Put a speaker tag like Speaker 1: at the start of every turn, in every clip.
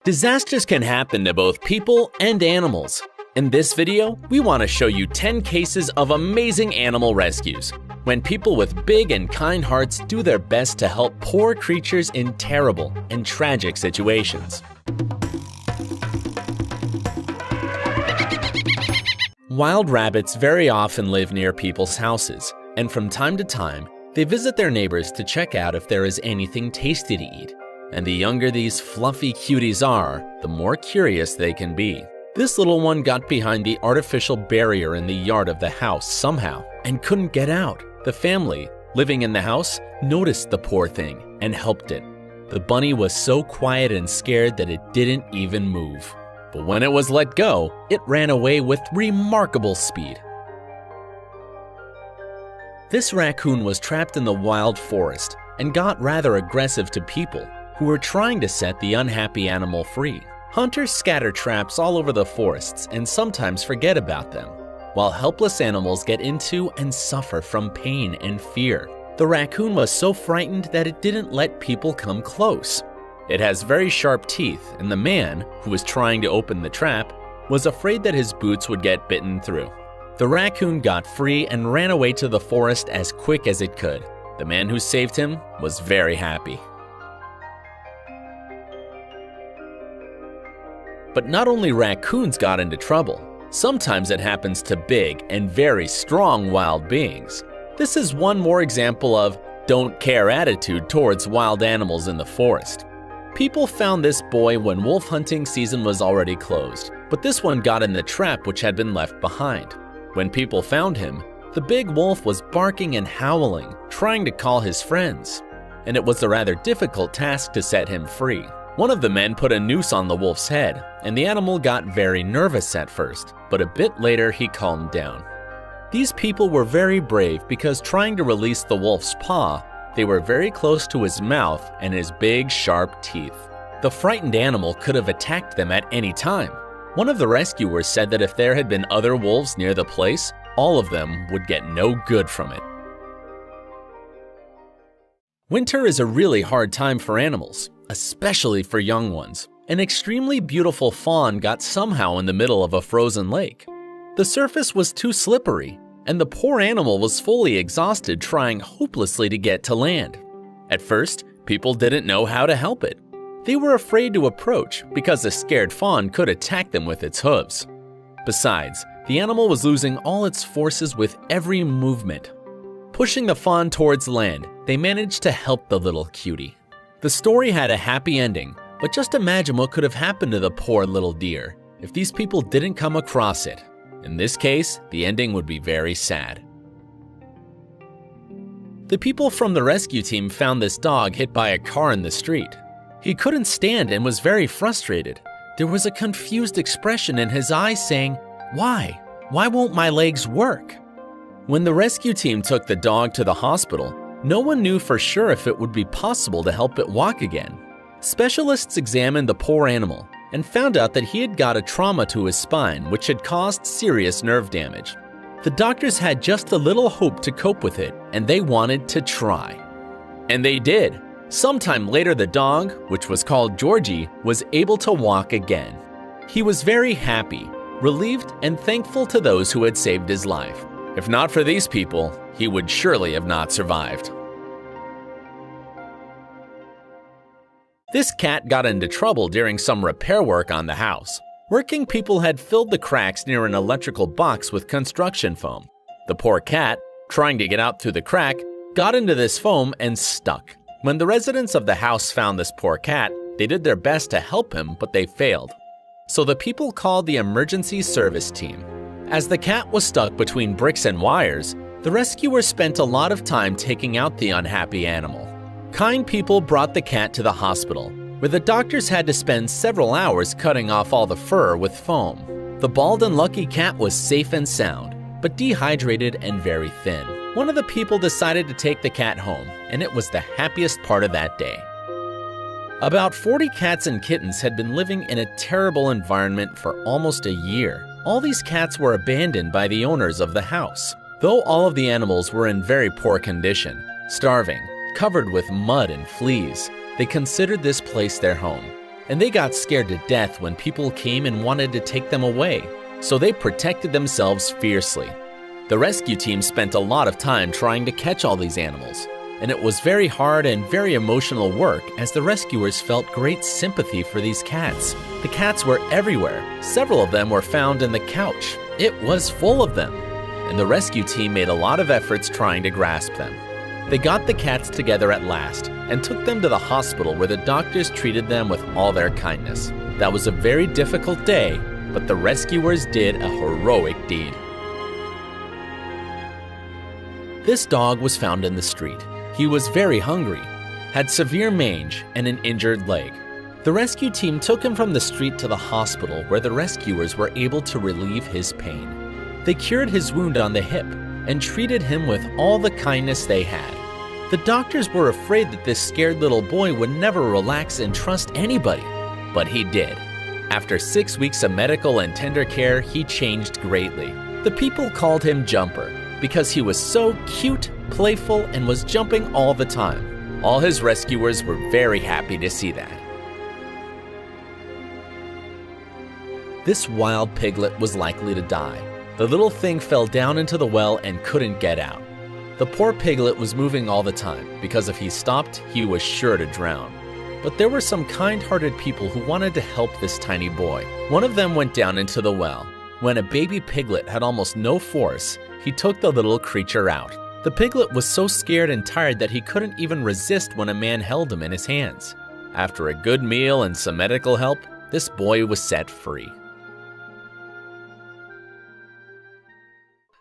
Speaker 1: Disasters can happen to both people and animals. In this video, we want to show you 10 cases of amazing animal rescues, when people with big and kind hearts do their best to help poor creatures in terrible and tragic situations. Wild rabbits very often live near people's houses, and from time to time, they visit their neighbors to check out if there is anything tasty to eat. And the younger these fluffy cuties are, the more curious they can be. This little one got behind the artificial barrier in the yard of the house somehow and couldn't get out. The family, living in the house, noticed the poor thing and helped it. The bunny was so quiet and scared that it didn't even move. But when it was let go, it ran away with remarkable speed. This raccoon was trapped in the wild forest and got rather aggressive to people who were trying to set the unhappy animal free. Hunters scatter traps all over the forests and sometimes forget about them, while helpless animals get into and suffer from pain and fear. The raccoon was so frightened that it didn't let people come close. It has very sharp teeth, and the man, who was trying to open the trap, was afraid that his boots would get bitten through. The raccoon got free and ran away to the forest as quick as it could. The man who saved him was very happy. But not only raccoons got into trouble. Sometimes it happens to big and very strong wild beings. This is one more example of don't care attitude towards wild animals in the forest. People found this boy when wolf hunting season was already closed, but this one got in the trap which had been left behind. When people found him, the big wolf was barking and howling, trying to call his friends, and it was a rather difficult task to set him free. One of the men put a noose on the wolf's head, and the animal got very nervous at first, but a bit later he calmed down. These people were very brave because trying to release the wolf's paw, they were very close to his mouth and his big, sharp teeth. The frightened animal could have attacked them at any time. One of the rescuers said that if there had been other wolves near the place, all of them would get no good from it. Winter is a really hard time for animals, especially for young ones. An extremely beautiful fawn got somehow in the middle of a frozen lake. The surface was too slippery, and the poor animal was fully exhausted trying hopelessly to get to land. At first, people didn't know how to help it. They were afraid to approach because the scared fawn could attack them with its hooves. Besides, the animal was losing all its forces with every movement. Pushing the fawn towards land, they managed to help the little cutie. The story had a happy ending, but just imagine what could have happened to the poor little deer if these people didn't come across it. In this case, the ending would be very sad. The people from the rescue team found this dog hit by a car in the street. He couldn't stand and was very frustrated. There was a confused expression in his eyes saying, "Why? Why won't my legs work?" When the rescue team took the dog to the hospital, no one knew for sure if it would be possible to help it walk again. Specialists examined the poor animal and found out that he had got a trauma to his spine which had caused serious nerve damage. The doctors had just a little hope to cope with it, and they wanted to try. And they did. Sometime later, the dog, which was called Georgie, was able to walk again. He was very happy, relieved, and thankful to those who had saved his life. If not for these people, he would surely have not survived. This cat got into trouble during some repair work on the house. Working people had filled the cracks near an electrical box with construction foam. The poor cat, trying to get out through the crack, got into this foam and stuck. When the residents of the house found this poor cat, they did their best to help him, but they failed. So the people called the emergency service team. As the cat was stuck between bricks and wires, the rescuers spent a lot of time taking out the unhappy animal. Kind people brought the cat to the hospital, where the doctors had to spend several hours cutting off all the fur with foam. The bald and lucky cat was safe and sound, but dehydrated and very thin. One of the people decided to take the cat home, and it was the happiest part of that day. About 40 cats and kittens had been living in a terrible environment for almost a year. All these cats were abandoned by the owners of the house. Though all of the animals were in very poor condition, starving, covered with mud and fleas, they considered this place their home, and they got scared to death when people came and wanted to take them away, so they protected themselves fiercely. The rescue team spent a lot of time trying to catch all these animals, and it was very hard and very emotional work as the rescuers felt great sympathy for these cats. The cats were everywhere. Several of them were found in the couch. It was full of them, and the rescue team made a lot of efforts trying to grasp them. They got the cats together at last and took them to the hospital where the doctors treated them with all their kindness. That was a very difficult day, but the rescuers did a heroic deed. This dog was found in the street. He was very hungry, had severe mange, and an injured leg. The rescue team took him from the street to the hospital where the rescuers were able to relieve his pain. They cured his wound on the hip and treated him with all the kindness they had. The doctors were afraid that this scared little boy would never relax and trust anybody, but he did. After 6 weeks of medical and tender care, he changed greatly. The people called him Jumper because he was so cute, playful, and was jumping all the time. All his rescuers were very happy to see that. This wild piglet was likely to die. The little thing fell down into the well and couldn't get out. The poor piglet was moving all the time because if he stopped, he was sure to drown. But there were some kind-hearted people who wanted to help this tiny boy. One of them went down into the well. When a baby piglet had almost no force, he took the little creature out. The piglet was so scared and tired that he couldn't even resist when a man held him in his hands. After a good meal and some medical help, this boy was set free.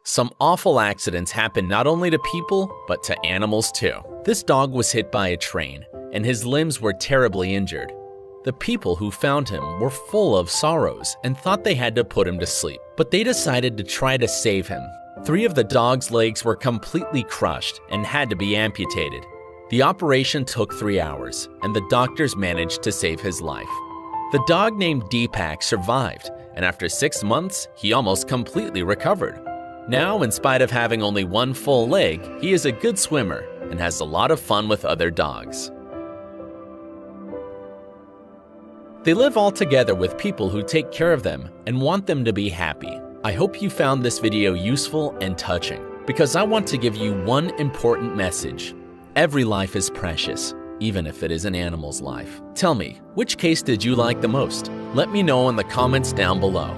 Speaker 1: Some awful accidents happen not only to people, but to animals too. This dog was hit by a train, and his limbs were terribly injured. The people who found him were full of sorrows and thought they had to put him to sleep, but they decided to try to save him. 3 of the dog's legs were completely crushed and had to be amputated. The operation took 3 hours, and the doctors managed to save his life. The dog named Deepak survived, and after 6 months, he almost completely recovered. Now, in spite of having only 1 full leg, he is a good swimmer and has a lot of fun with other dogs. They live all together with people who take care of them and want them to be happy. I hope you found this video useful and touching, because I want to give you one important message. Every life is precious, even if it is an animal's life. Tell me, which case did you like the most? Let me know in the comments down below.